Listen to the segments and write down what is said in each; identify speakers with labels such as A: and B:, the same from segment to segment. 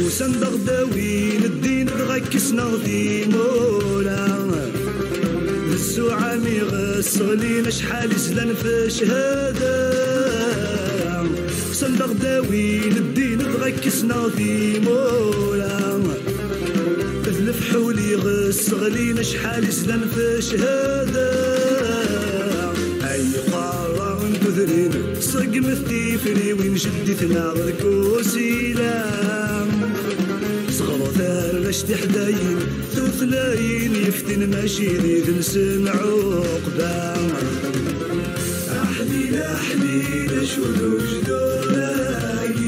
A: وسندغ داوين الدين غكسنا في مولا السوعة مي غسغلين شحال زلان في شهادة سندغ داوين الدين غكسنا في مولا الفحولي غسغلين شحال زلان في شهادة أي قارة كثرين صق مثيفني وين جدتنا غركوسيلا صغر ثار باش تحداين ثلاين يفتن ماشي ذي ذنسن عقبا أحليلا أحليلا شودو جدولاي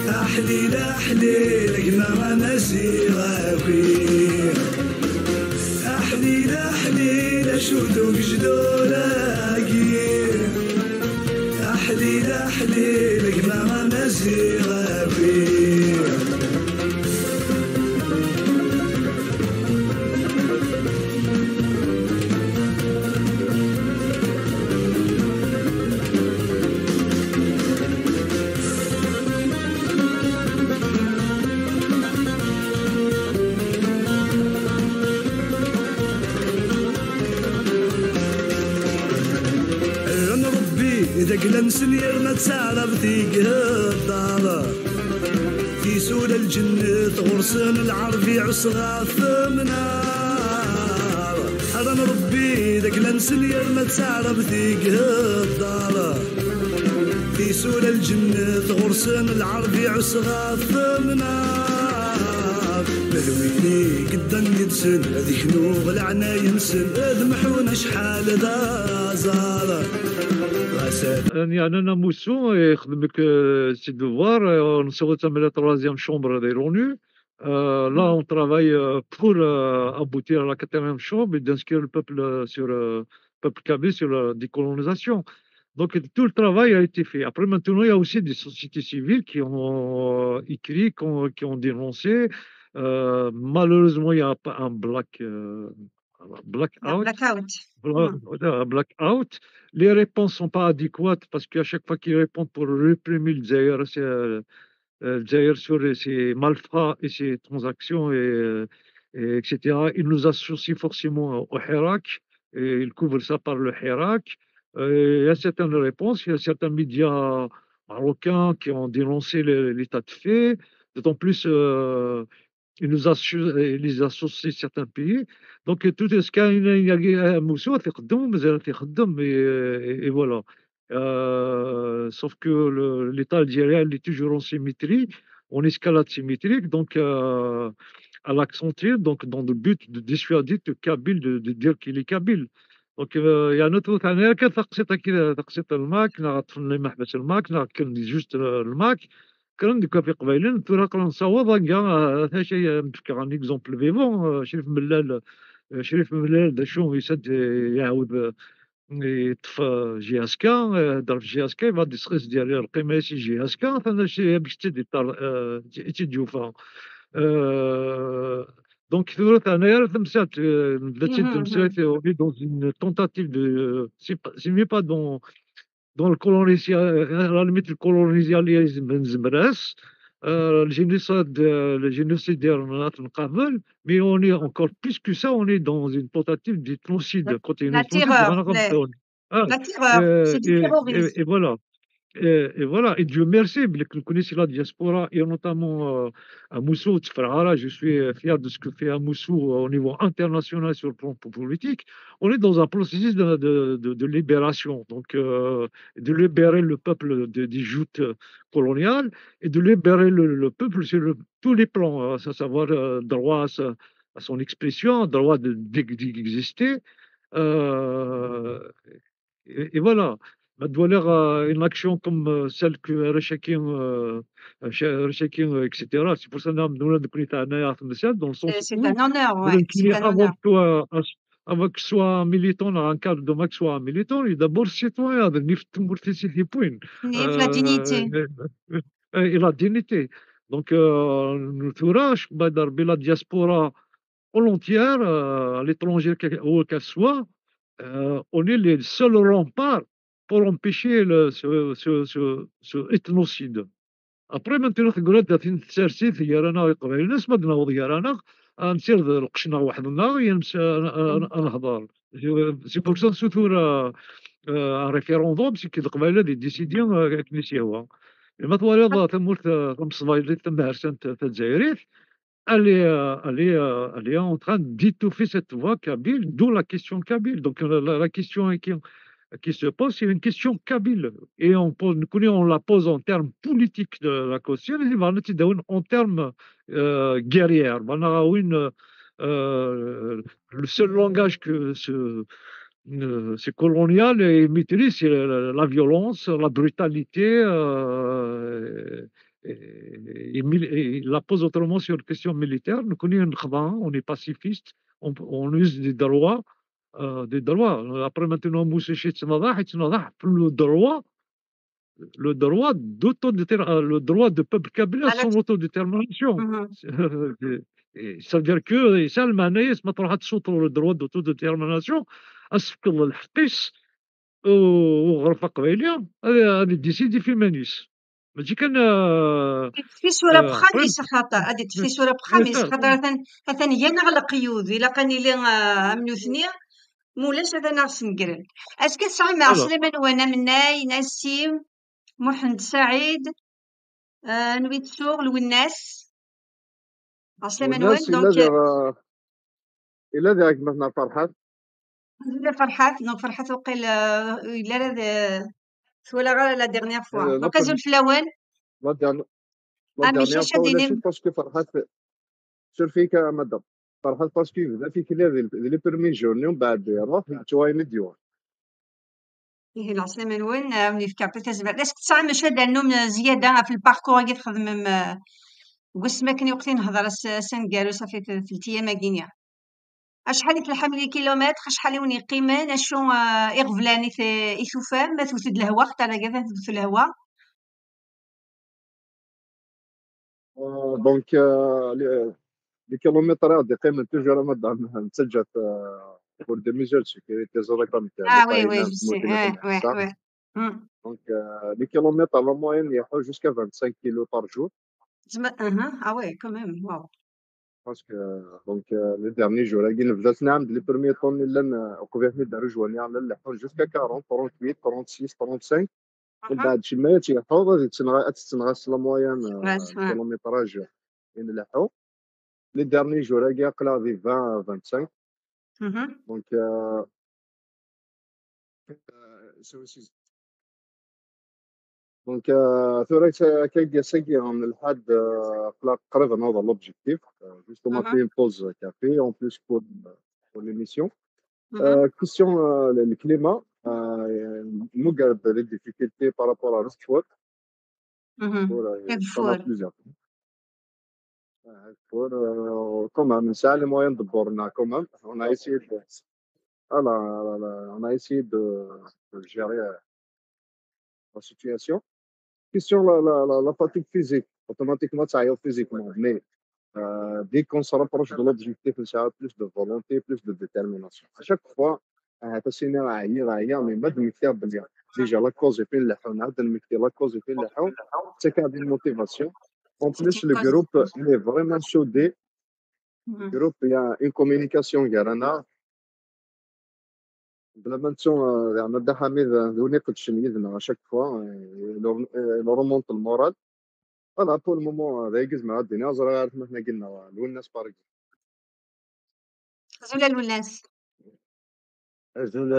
A: أحليلا أحليلا كما نسيغاكي أحليلا أحليلا شودو جدولاي أحليلا أحليلا كما نسيغاكي إذا قلن سنير ما تسعرف في قهدار في سول الجنة غرسن العربي عصغاف منار حرم ربي إذا قلن سنير ما تسعرف في قهدار في سول الجنة غرسن العربي عصغاف منار ملويني قدام يدسن هذيك نوغ العنا ينسن ذمحونا شحال ذا زار
B: يعني أنا موسو يخدم لك سي دوفوار نسوي تما لا troisième chambre de l'ONU. Là on travaille pour aboutir à la quatrième chambre et d'inscrire le peuple sur peuple kabyle sur la décolonisation. Donc tout le travail a été fait. Après maintenant il y a aussi des sociétés civiles qui ont écrit, qui ont dénoncé. Malheureusement il y a pas un blackout. Blackout. Les réponses sont pas adéquates parce qu'à chaque fois qu'ils répondent pour réprimer le Zaïre sur ses malfrats et ses transactions etc. Ils nous associent forcément au Hirak et ils couvrent ça par le Hirak. Il y a certaines réponses, il y a certains médias marocains qui ont dénoncé l'état de fait, d'autant plus ils les associent certains pays. Donc tout ce qu'il y a Moussa et voilà. Sauf que l'État algérien est toujours en symétrie, en escalade symétrique, donc à l'accentuer, donc dans le but de dissuader le Kabyle de dire qu'il est Kabyle. Donc il y a notre ثانية كتقسيطة كذا تقسيط الماك نعطف لي محبس الماك كان جوست الماك كان ديك في قبيلين فرق نصوض كاع هذا شيء نفكر عن اكزومبل فيفون شريف ملال دا شو يسد يعاود يطفى جي اس كا ضرب جي اس كا بعد يسخس ديال القماشي جي اس كا هذا الشيء باش تدي تجوفا donc أنايا تمسات بدات تمسات on est dans une tentative de c'est mieux pas dans le colonialisme, à la limite le colonialisme ben Zmras, le génocide d'Ernat mais on est encore plus que ça, on est dans une tentative de génocide.
C: La terreur, la terreur, c'est du terrorisme.
B: Et voilà. Et voilà, et Dieu merci, vous connaissez la diaspora, et notamment à Moussou, je suis fier de ce que fait à Moussou au niveau international sur le plan politique. On est dans un processus de libération, donc de libérer le peuple des joutes coloniales et de libérer le peuple sur tous les plans, à savoir droit à son expression, droit d'exister. Et voilà. Une action comme celle que Rechakim, etc. C'est pour ça que nous avons dans le sens
C: c'est un honneur, ouais.
B: Avant que soit un militant, dans un cadre de que soit un militant, il est d'abord citoyen,
C: la dignité.
B: Et la dignité. Donc, nous avons la diaspora all entière, à l'étranger, où qu'elle soit, on est les seuls remparts pour empêcher ce ethnocide. ابري maintenant تقول هاد تسارسي ثيارانا قبايل الناس ما نوض يارانا نسير لقشنا وحدنا ينمس نهضر سي بور سا سوتور ريفيروندوم سي كي القبايله دي ديسيديون كنيسيوها ما توالي تمورت تمصبايلي تمهرسان تزايريت elle est en train d'étouffer cette voix kabyle, d'où la question kabyle. Donc la question qui se pose, c'est une question kabyle. Et on la pose en termes politiques de la caution, et en termes guerrières. Le seul langage que c'est colonial et maîtrise, c'est la violence, la brutalité. Et la pose autrement sur une question militaire. Nous connaissons, on est pacifiste, on use des droits. Des droits. Après maintenant, le droit le droit de peuple kabyle à son autodétermination. Ça veut dire que ça le manais ما تروح تشوطوا le droit d'autodétermination اسفك الله الحقيس وغرفه قبيليه هذه ديسيدي في مانيس ماشي كان
C: تفيسورة بخاميس خاطر هادي تفيسورة بخاميس خاطر مثلا هي نغلق يوذ إلا كان لي منوثني مولاش هذا ناس نقرل اسكو صعي مع سليمان وانا مناي نسيم محمد سعيد نويت شغل والناس سليمان وين دونك
D: إلا داك مثلا فرحات
C: دونك فرحات وقيل إلا ولا غير لا ديرنيير فوا دونك ازول في الاول
D: لا ديرنيير فوا ولا شي باسكو فرحات شوفيك مدام فرحات باسكو بدا فيك لي بيرمي جورني ومن بعد يروح توين ديوان
C: إيه العسلامة وين ملي فكرت تزبط اسك تسعى مش هذا النوم زيادة في الباركور كي تخدم قسما كني وقتي نهضر سنقالو صافي 3 أيام كينيا اشحال تلحم لي كيلومتر شحال وين يقيمان اشو يغفلاني يشوفان ما توتد الهواء حتى انا قاعده في الهواء
D: دونك لي كيلومتر هادي قيمة توجور مدام نتسجل pour des mesures de sécurité économique.
C: Oui, oui, je sais. Ouais.
D: Donc, les kilomètres, en moyenne, il y a jusqu'à 25 kilos par jour.
C: Ah ouais, quand même, wow.
D: Parce que, donc, les derniers jours, les premiers temps, au gouvernement de rejoindre, jusqu'à 40, 48, 36, 35. بعد شي ما تيحفظ تتنغاس la moyenne kilométrage ينلحو les derniers jours كاع قلا في 20 25 دونك دونك ثورة كاين ساكي من الحد قلا قريب نوض لوبجيكتيف جوستومون فيه بوز كافي اون بليس pour l'émission question le climat مقرب les difficultés par rapport à Rostford plusieurs quand même ça les moyens de borner quand même on a essayé de gérer la situation question la fatigue physique automatiquement ça aille physiquement mais dès qu'on se rapproche de l'objectif ça a plus de volonté plus de détermination à chaque fois تسيني راهي مي ما دمكتها بلي ديجا لا كوز فين اللحون عاد دمكتي لا كوز فين اللحون حتى كان موتيفاسيون En plus, le groupe il est vraiment soudé. Le groupe, il y a une communication. Il y a un art. De la mention, il y a un Hamid, on écoute chez nous à chaque fois. Il remonte le moral. Voilà, pour le moment, Régis m'a dit, nous allons faire maintenant l'Ounas par exemple.
C: زول الولانس
E: زول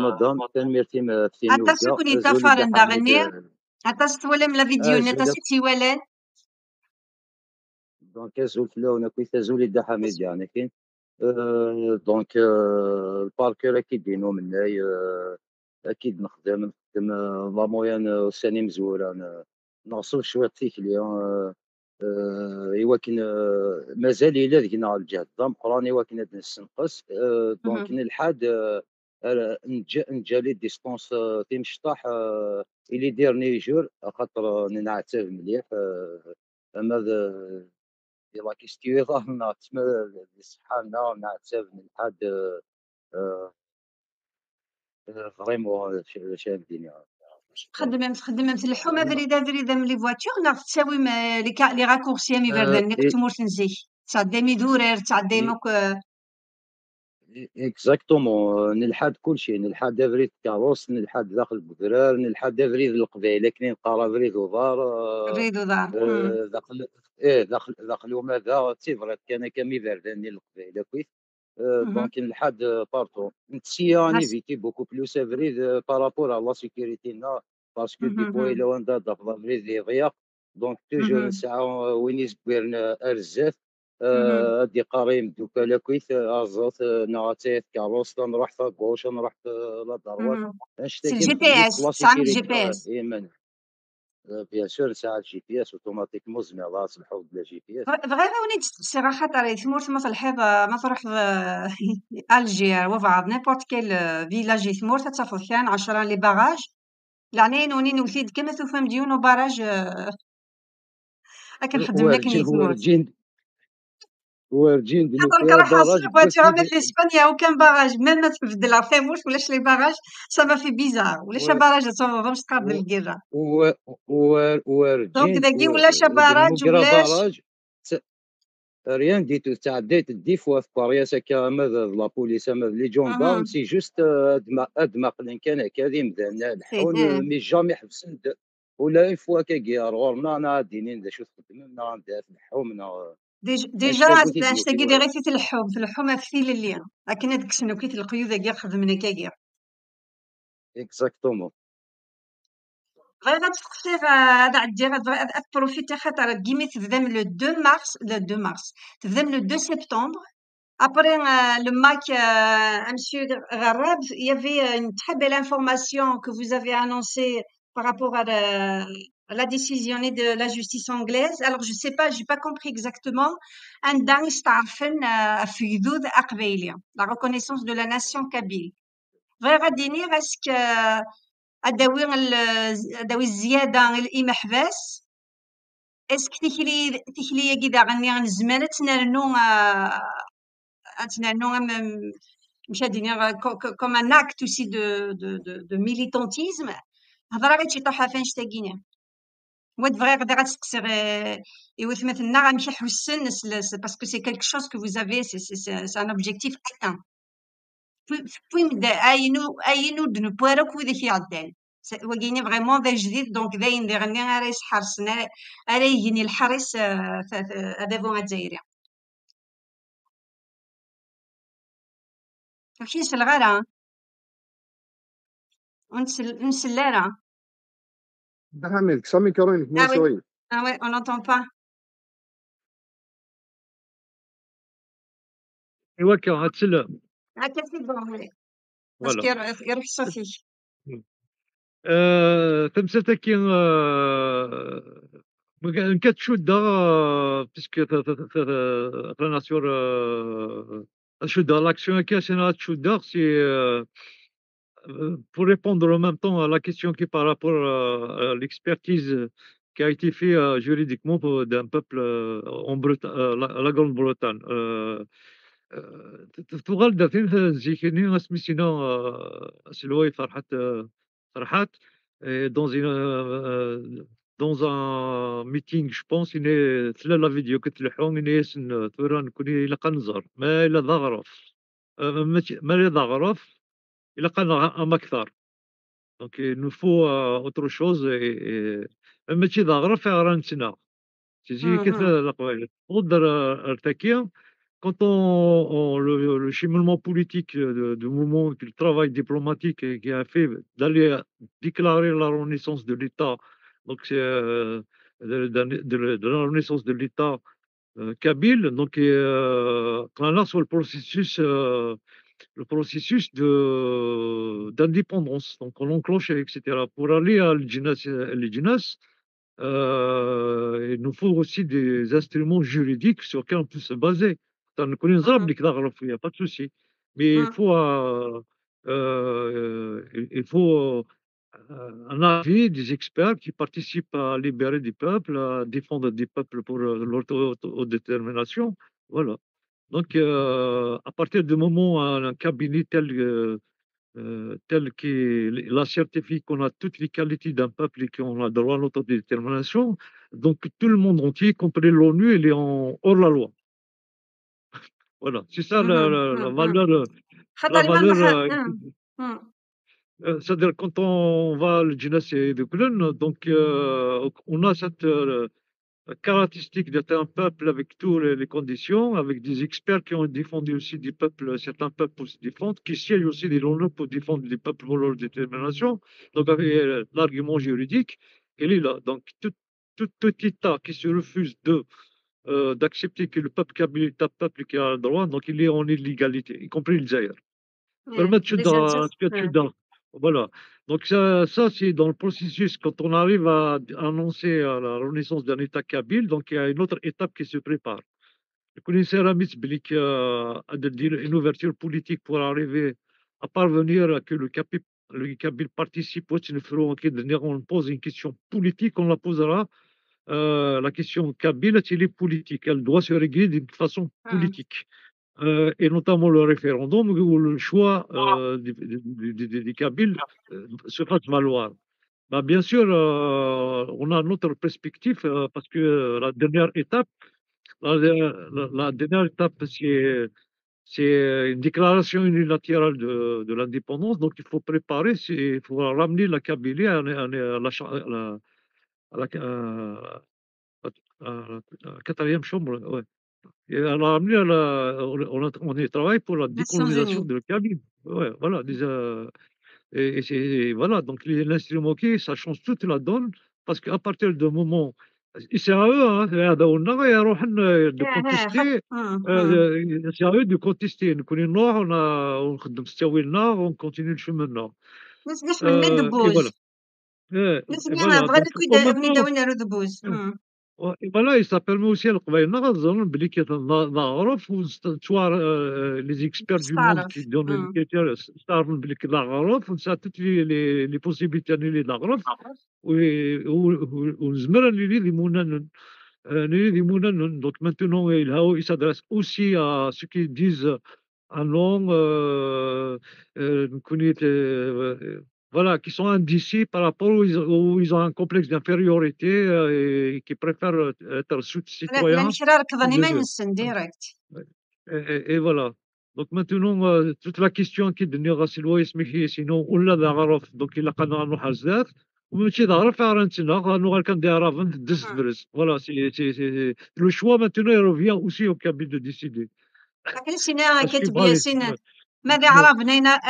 E: مدام تنميرتي في
C: حتى سكوني تفارن داغني حتى ستولم لا فيديو نتا سيتي ولان
E: دونك زول فلونا كويتا زول دا حميد يعني كاين دونك الباركور اكيد دينو مناي اكيد نخدم لا مويان ساني مزوره نغصب شويه تيكلي ايوا كاين مازال الا ديكنا الجهد مقراني ولكن هاد نسنقص دونك نلحد نجا لي ديسبونس تيمشطاح الي ديرني جور خاطر نعتاب مليح اما لا كيستيو ظهرنا تما صحالنا نعتاب نلحد فريمون شاد الدنيا
C: تخدم تلحو فريدة من لي فواتور ناغ تساوي لي راكورسي مي تموت نزيك تعدي ميدورير تعدي موك
E: اكزاكتومون نلحد كلشي، نلحد افريد كاروس، نلحد داخل البدرار، نلحد افريد القبيله كاين نقرا افريد ودار
C: ريدو دار
E: داخل داخل وماذا تيفرات كان كمي فرداني القبيله كويس دونك نلحد بارتو نتسيا نيفيتي بوكو بلوس افريد بارابور على لا سيكوريتي نا باسكو دي بويلا واندا داخل افريد ديغيا دونك توجور نسعى وين يزبرن ارزاف دي قريم دوكا لا كويس ازوت نعطيه كاروس نروح في غوش نروح لا دروات
C: سي
E: نشتكي
C: الجي بي
E: نخليك
C: اس
E: لا
C: تعمل جي
E: سيكوريتي
C: بي اس
E: ايمان بيان سور ساعة الجي بي اس اوتوماتيكمون زميلا صبحوا بلا جي بي اس
C: بغيت ونيت صراحة ترى ثمورت ما تلحظ ما تروح الجير وفعض نيبورت كيل فيلاج ثمورت تاخذ كان 10 لي باراج لعنين ونين وثيد كما تفهم ديون باراج هاكا نخدم لك ني ثمورت
E: وارجين دلو
C: درك
E: فيها
C: راح
E: باراج
C: اصلا فواتير ما في اسبانيا وكان باراج ميم ما تبدل ثمورت ولاش لي باراج سا ما في بيزار ولاش باراج تصوفهمش تقرب للكيرا دونك
E: وارجين
C: داكي ولاش باراج
E: المقرا
C: ولاش
E: باراج ريان ديتو تعديت 10 فوا في باريس هكا ماذا لا بوليس ماذا لي جوندارم سي جوست ادما قلن كان هكا ذي مدانا الحون مي جامي حبسن ولا اون فوا كي غورنا انا دينين دا شو تخدم عندها في الحوم
C: ديجا اشتاقي دي غير في الحوم ما في اللي لكن هذيك شنو كيت القيود كاع خدمنا كاع
E: اكزاكتومون
C: غير غتقصير هذا عندي غاد بروفيتي خاطر كيمي تبدا من لو 2 مارس تبدا من لو 2 سبتمبر. Après le MAC, Monsieur Garab, il y avait une très belle information que vous avez annoncée par rapport à la décision de la justice anglaise. Alors, je sais pas, j'ai pas compris exactement. La reconnaissance de la nation kabyle. Est-ce que adawi الزيادة الإيم حباس est-ce que تخلي كذا غني غنزمان تنعنو مش هادي comme un acte aussi de militantisme هضره غير تيطيحها فين شتاكيني moi de vrai غادي غتسقسي يوث مثلنا غنمشي حسن parce que c'est quelque chose que vous avez c'est un objectif atteint بوين اينو دنو بوارك وذا كيعدال وكيني فريمون ذا جديد دونك داين دي غني راه يحرسنا راه يجيني الحرس هذا فون الجزائري ماشي سلغارة ونسلارة
D: دعملك سامي كارينك مو شوي
C: ah ouais on n'entend pas
B: ايوا كان غتسلم
C: هكا سي بون باسكو يروح الصوتي
B: تمسات كي كتشد باسكو رانا سور تشد لاكسيون كاش انا تشد سي pour répondre en même temps à la question qui par rapport à l'expertise qui a été fait juridiquement d'un peuple en Bretagne, la Grande-Bretagne. تغال دافين زيكيني سميتينا سلوي فرحات dans une dans un meeting je pense إني تلا لا فيديو كتلحون إني يسن توران كوني إلا قنزر ما إلا ضغرف ما إلا ضغرف إلا قن أكثر donc il nous faut autre chose ماشي ضغرف راه نتسنى تجي كثر القبائل تقدر ارتكي quand le cheminement politique du moment, le travail diplomatique qui a fait d'aller déclarer la renaissance de l'État, donc c'est de la renaissance de l'État kabyle, donc quand là sur le processus d'indépendance, donc on enclenche, etc. Pour aller à l'Idjinas, il nous faut aussi des instruments juridiques sur lesquels on peut se baser. نكون نضرب لك ضغط فيها pas de souci mais il faut un avis des experts qui participent à libérer des peuples, à défendre des peuples pour leur autodétermination. Voilà. Donc, à partir du moment où un cabinet tel tel qu'il a certifié qu'on a toutes les qualités d'un peuple et qu'on a droit à l'autodétermination. Donc tout le monde entier, y compris l'ONU, il est hors la loi. Voilà, c'est ça la valeur,
C: خاطر
B: la
C: الإمام
B: valeur.
C: مم.
B: C'est-à-dire quand on va le dynastie de Köln, donc on a cette caractéristique d'être un peuple avec toutes les conditions, avec des experts qui ont défendu aussi des peuples, certains peuples pour se défendre, qui siègent aussi des l'ONU pour défendre des peuples pour leur détermination. Donc avec l'argument juridique, il est là. Donc tout État qui se refuse d'accepter que le peuple kabyle est un peuple qui a le droit, donc il est en illégalité, y compris le Zaïre. Voilà. Donc ça c'est dans le processus. Quand on arrive à annoncer la renaissance d'un État kabyle, donc il y a une autre étape qui se prépare. Le commissaire Amis Blik a dire une ouverture politique pour arriver à parvenir à que le Kabyle participe au Tchnefro. On pose une question politique, on la posera. La question kabyle, elle est politique. Elle doit se régler d'une façon politique. Et notamment le référendum où le choix des Kabyles se fasse valoir. Bah, bien sûr, on a notre perspective parce que la dernière étape, c'est une déclaration unilatérale de l'indépendance. Donc, il faut préparer, il faut ramener la Kabylie à la quatrième chambre. Ouais. Et on a ramené on y travaille pour la décolonisation de la Kabylie. Ouais, voilà. Voilà, donc l'instrument qui, ça change toute la donne, parce qu'à partir du moment, c'est à eux de contester, c'est à eux de contester. On continue le chemin nord. Et voilà. Et voilà. Voilà, et ça permet aussi à les experts du monde qui donnent les critères, ça toutes les possibilités annulées d'Aghraf, donc maintenant il s'adresse aussi à ceux qui disent un nom, voilà, qui sont indécis par rapport où ils ont un complexe d'infériorité et qui préfèrent être citoyens. Et voilà. Donc maintenant, toute la question qui est devenue sinon, donc il a voilà, le choix maintenant il revient aussi au Kabyle de décider.
C: ماذا عربنا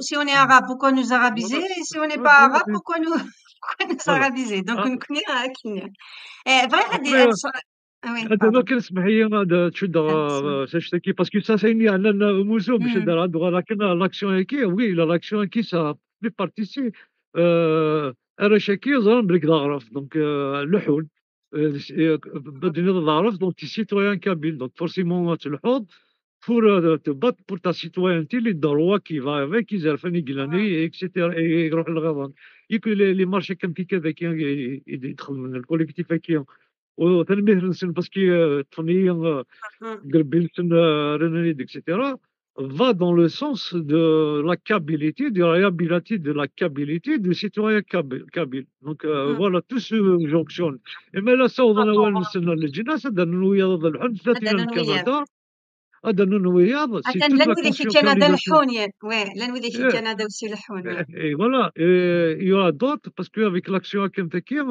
C: si on est arabe pourquoi nous arabiser si on n'est pas arabe pourquoi nous arabiser donc نكوني كاين بغيت غادي
B: هذا كنسمح لي هذا تشد تشتكي باسكو سا سيني على موسو باش دار لكن لاكسيون هيكي وي لاكسيون هيكي سا بلي بارتيسي رشاكي ظلم بليك ضغرف دونك اللحول بدني ضغرف دونك تي سيتويان كابيل دونك فورسيمون تلحوظ pour te battre pour ta citoyenneté, les droits qui vont avec, ils ont etc. Et les marchés comme ils le collectif qui parce que etc. va dans le sens de la Kabylie, de la réhabilitation de la Kabylie du citoyen kabyle. Donc voilà, tout se jonctionne. Et mais là, ça, on va le هذا النوويات
C: سي توت لا كونسيونس كندا لحون وي لا نولي في كندا وسي لحون
B: et voilà il y aura d'autres parce que avec l'action كنتاكي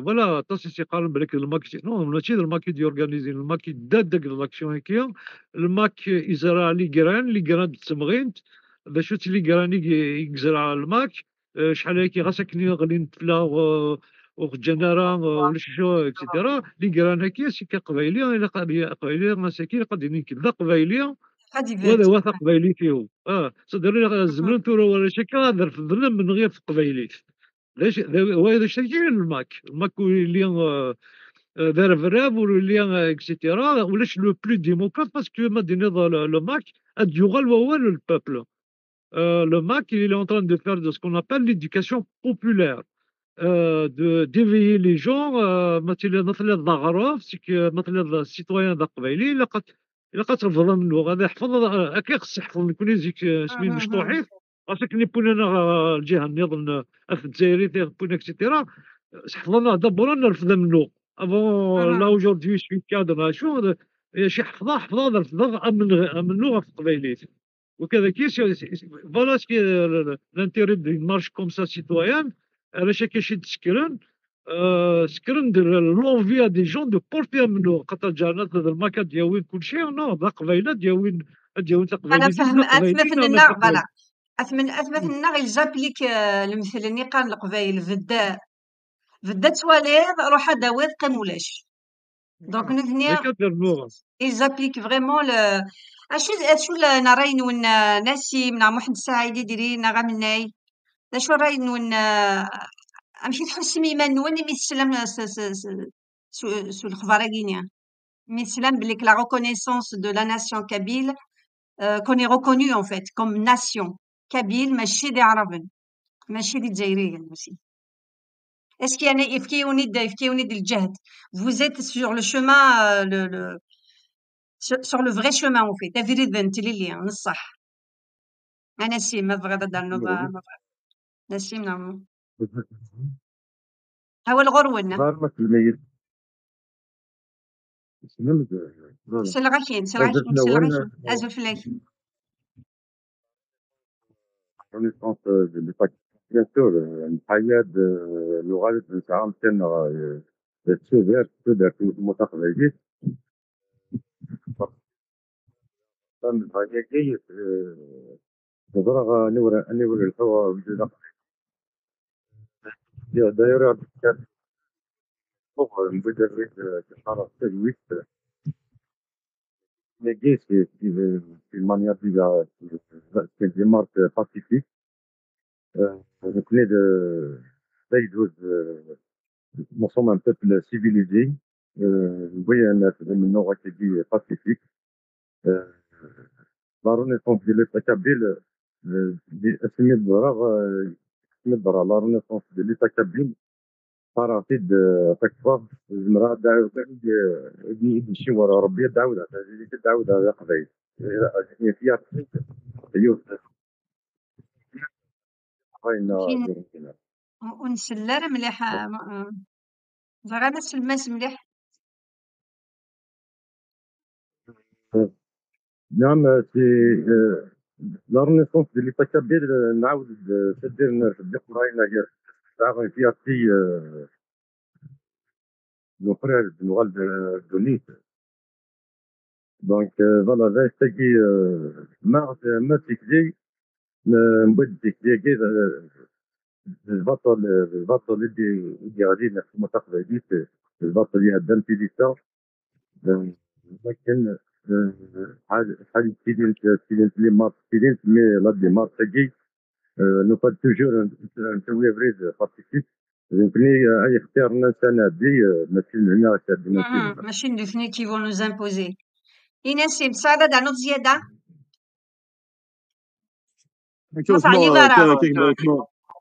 B: voilà تاسي قال بالك الماك نو ماشي الماك دي اورغانيزي الماك دادك l'action هكيا الماك يزرع لي جران تسمغين باش لي جراني يزرع الماك شحال هكي غاسكني غادي نتفلا وجنرا والشو اكسيتيرا لي جران هكيا سي كقبايليه الى قبايليه مساكين قادرين كذا قبايليه وهذا هو قبايلي فيه صدر الزمن تورا ولا شكا هذا في الظلم من غير قبايلي ليش وهذا الشيء الماك اللي vers Vrève ou le lien, etc. Ou le plus démocrate parce que maintenant le MAC a du rôle le peuple. Le MAC il est en train de faire de ce qu'on appelle l'éducation populaire. d'éveiller les gens مثل الضغرف مثل السيتويان ذا قبايلي الا قد رفض منه غادي يحفظ هكا خص يحفظ يكون يزيك سمين مشطوحيف راسك اللي بونا الجهه النظام اخ الجزائري بونا اكسيتيرا حفظنا دبرنا نرفض منه افون لا اجوردي سوي كادر شو شي حفظه نرفض منه في القبايليت وكذا فوالا سكي لانتيري دي مارش كوم سا سيتويان علاش كاين تسكرن سكرن لونفي دي جون دو بورتي منو خاطر جانا الماكا دياوين كلشي نو ذا قبيله دياوين
C: انا
B: تقبايليين
C: فهم اثمه
B: قبايليين
C: فننا فوالا اثمه فننا يزابليك المثل اللي قال القبايل فدا تواليض روح داويض قمولاش دونك نثنيا يزابليك فريمون اشو نراين ون ناسي من محمد السعيدي ديري نغا مناي اشو راين ون امشي تحسمي ايمان نون يمسلم سو الخبراكينيا يمسلم بليك لا reconnaissance de la nation kabyle qu'on est reconnu en fait comme nation kabyle ماشي دي عربن ماشي دي جزائريين aussi est-ce qu'il y a du الجهد vous êtes sur le chemin sur le vrai chemin en fait تفريد بنت لي نصح انا نسيم ما بغيت دار نوبا نسيم نعم هو الغرون
F: غارمة الميت
C: سلغاكين ازو فلاك
F: renaissance de l'État. Bien sûr, الحياة الغالب نتاعها كان تودر في المتقبلين كان الحياة جيد نظرة نور الحوار والجزاء دايرة كان مبدر كحارة تجويد نجيس في المانيا ديال des marques pacifiques venait d'Aïdouz, nous sommes un peuple civilisé, vous voyez un nord qui est pacifique. La renaissance de l'État kabyle, la renaissance de l'État kabyle, فرصيد تكفى المرأة دعوة يمشي ورا ربي دعوة يا قبيل فيها
C: ونسلر مليح زغانا سلماس مليح
F: نعم في لا رينيسونس ديال ليطا كابيل نعاود تدير نبدا قراينا هي صافي فيها في nos frères de Nouvelle-Calédonie. Donc voilà, là تجي ما تكذي نبد تكذي البطل اللي غادي في المستقبل البطل اللي هدام في ليسا لكن حاجه ستيدنت اللي ما ستيدنت مي لا ديمار تجي نو با توجور نسوي فريد بارتيسيب يمكنني اي اختيار سنه دي ماشي هنا
C: ماشي ندفني كي فون نوز امبوزي ايناس مساعده دانو زياده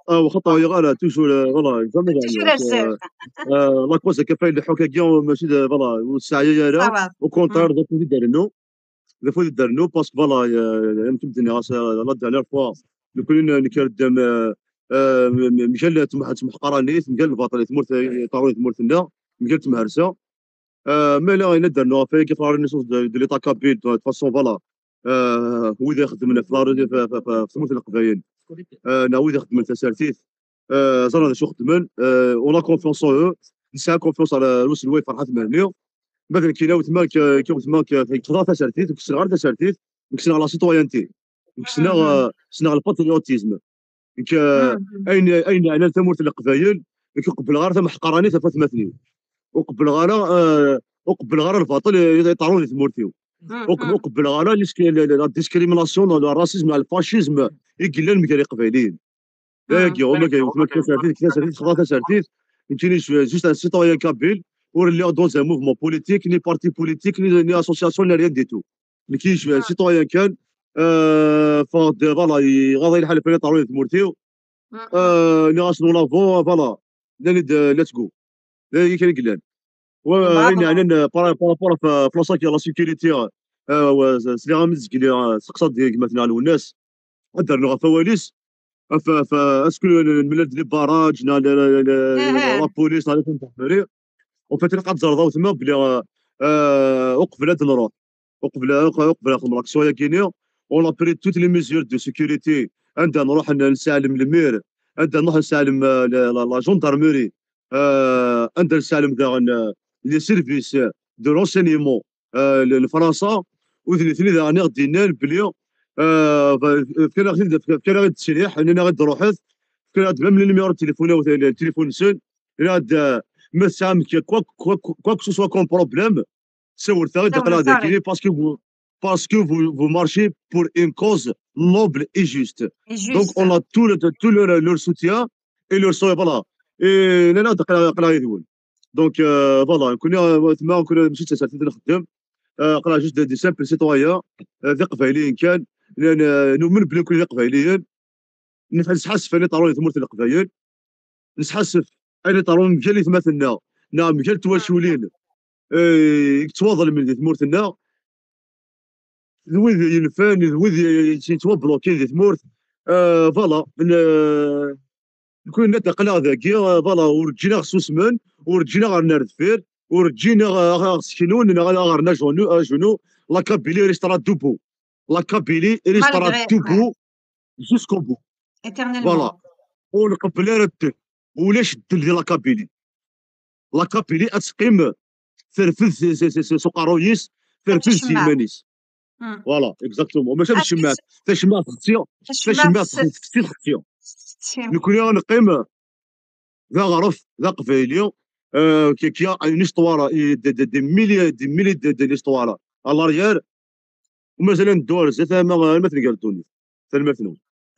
G: وخطا يغالا توجور فوالا زعما لا كوزا كفاين الحكاكيون ماشي فوالا والسعيه لا او كونتر دافو دارنو باسكو فوالا يمكن الدنيا لا ديرنيير فوا كلنا نكردم مجال محقرانيت مجال الباطل تمرت طاروني تمرتنا مجال تمهرسه مي لا انا درنا في كيف لا رينيسونس دو ليطا كابيل دو فاسون فوالا هو اللي خدمنا في سموت القبايل هو اللي خدمنا تسالتيت زرنا شو خدمن اون كونفونس او نسا كونفونس على روس الوي فرحات مهنيه مثلا كاينه تما في قضاء تسالتيت وكسنا غير تسالتيت وكسنا لا سيتويانتي وكسنا الباتريوتيزم اين انا تمرت القبايل قبل غير ثم حقراني تفاتمتني وقبل غير الباطل يطارون تمورتيو وقبل غير لا ديسكريميناسيون لا الراسيزم الفاشيزم يقلل من القبايليين ياكي هما كيما كتسالتيت خضا تسالتيت يمكن جوست ان سيتويان كابيل ورلي دون ان موفمون بوليتيك ني بارتي بوليتيك ني اسوسياسيون ني ريان دي تو اللي كاين سيتويان كان فوالا غادي يلحق في طارون تمورتيو ني غاسنو لافون فوالا لا تقو لا كاين قلان وين بارابور في بلاصه كي لا سيكوريتي سلي غامز كي سقسات ديال مثلا الناس درنا فواليس اسكو الملاد لي باراج لا بوليس لا الجندرمري وفات قد زرضاو تما بلي وقبل هاد نروح وقبل ناخذ لاكسيون كينيا اون ابري توت لي ميزور دو سيكوريتي عندنا نروح نسالم المير عندنا نروح نسالم لا جوندارموري عندنا نسالم لي سيرفيس دو رونسينيمون لفرنسا وثني ذا غدينا بلي كان غير التسريح اننا غادي نروحث كان غادي من النيميرو التليفون سون غاد ما سامك كوا كو سوا كون بروبليم سولتها غادي تقرا ذاك باسكو vous marchez pour une cause noble et juste. Donc on a tout leur soutien et leur soutien voilà. Et لنا قرا يدول. Donc voilà كنا مشيت سالت نخدم قرا جوج دي سامبل سيتويان ذي قبايليين كان نؤمن بلي كل قبايليين نحسف اني طاروني ثمورت القبايل نحسف اني طارون مجال اللي تماثلنا نعم مجال تواشولين يتواضل من ثمورتنا ذوي ينفان ذوي يتوا بلوكين ذي ثمورت فوالا كنا تقلا ذاكي فوالا ورجينا خصو سمان ورجينا غير دفير ورجينا غسكنون غير جونو لا كابيلي ريسترا دوبو لا كابيلي ريسترا دوبو جوسكو بو فوالا ونقبل رد ولاش الدل ديال لا كابيلي اتسقيم فرفذ سوق رويس فرفذ سيمانيس فوالا اكزاكتومون ماشي بالشمات تشمات ختيو ختيو نكون نقيم ذا غرف ذا قفايليو كي اون استوار دي ميلي دي ليستوار على ريال ومازال ندور زعما ما تنقال تونس